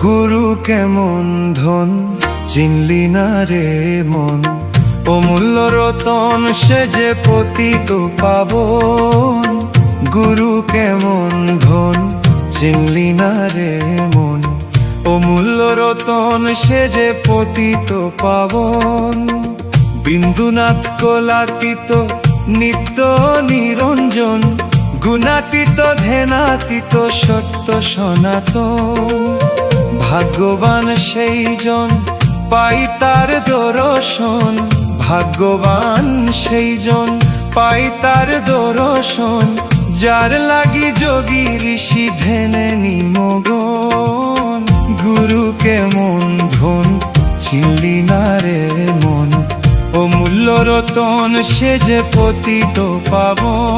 গুরু কেমন ধন চিনলি না রে মন, অমূল্য রতন সে যে পতিত পাবন। গুরু কেমন ধন চিনলি না রে মন, অমূল্য রতন সে যে পতিত পাবন। বিন্দুনাথ কলাতীত নিত্য নিরঞ্জন, গুণাতীত ধেনাতীত সত্য সনাতন। ভাগ্যবান সেই জন পাই তার দর্শন, ভাগ্যবান সেই জন পাই তার দর্শন। যার লাগি যোগী ঋষি ধ্যানে নিমগ্ন। গুরু কেমন ধন চিনলি না রে মন, অমূল্য রতন সে যে পতিত পাবন।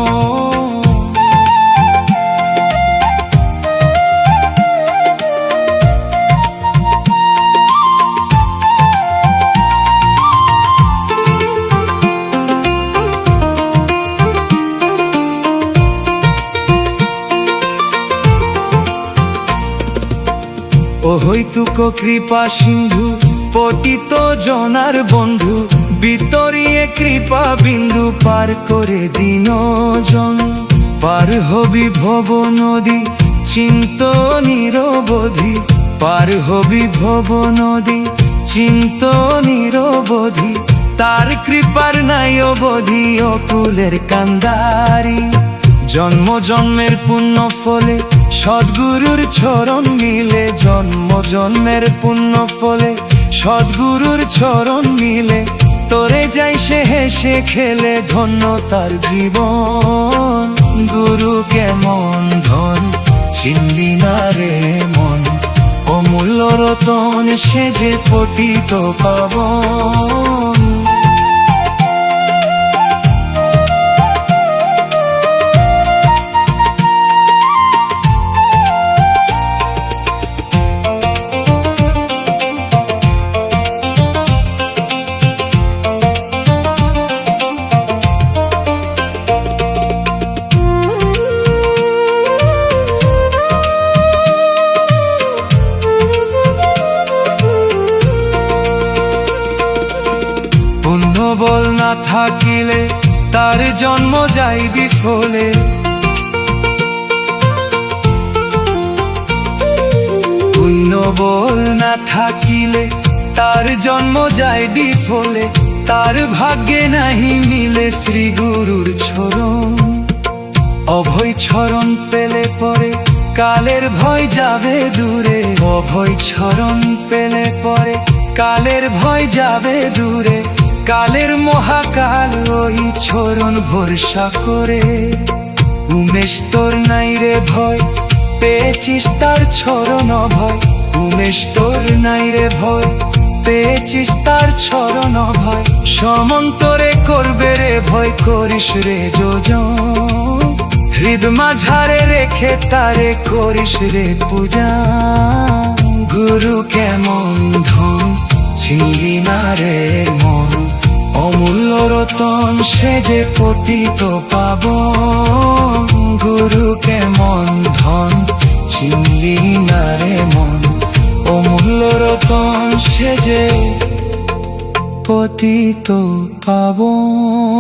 অহৈতুক কৃপা সিন্ধু পতিত জনার বন্ধু, বিতরিয়ে কৃপা বিন্দু পার করে দিন জন। পার হবি ভব নদী চিন্ত নিরবধি, পার হবি ভব নদী চিন্ত নিরবধি। তার কৃপার নাই অবধি অকুলের কান্দারি। জন্ম জন্মের পুণ্য ফলে সদ্গুরুর চরণ মিলে, জন্ম জন্মের পুণ্য ফলে সদ্গুরুর চরণ মিলে। তোরে যাই সে হেসে খেলে ধন্য তার জীবন। গুরু কেমন ধন চিনলি না রে মন, অমূল্য রতন সে যে পতিত পাবন। বল না থাকিলে তার জন্ম যায় বিফলে, পুণ্য বল না থাকিলে তার জন্ম যায় বিফলে। তার ভাগ্যে নাহি মিলে শ্রী গুরুর চরণ, অভয় চরণ পেলে পরে কালের ভয় যাবে দূরে। অভয় চরণ পেলে পরে কালের ভয় যাবে দূরে। কালের মহাকাল ওই চরণ ভরসা করে। উমেশ তোর নাই রে ভয় পেয়েছিস তার চরণ ভয়, উমেশ তোর নাই রে ভয় পেয়েছিস তার চরণ ভয়। সমন্তরে করবে রে ভয় করিস রে যোজন, হৃদ মাঝারে রেখে তারে করিস রে পূজা। গুরু কেমন ধন চিনলি না রে মন, অমূল্য রতন সে যে পতিত পাবন। গুরু কেমন ধন চিনলি না রে মন, অমূল্য রতন সে যে পতিত পাবন।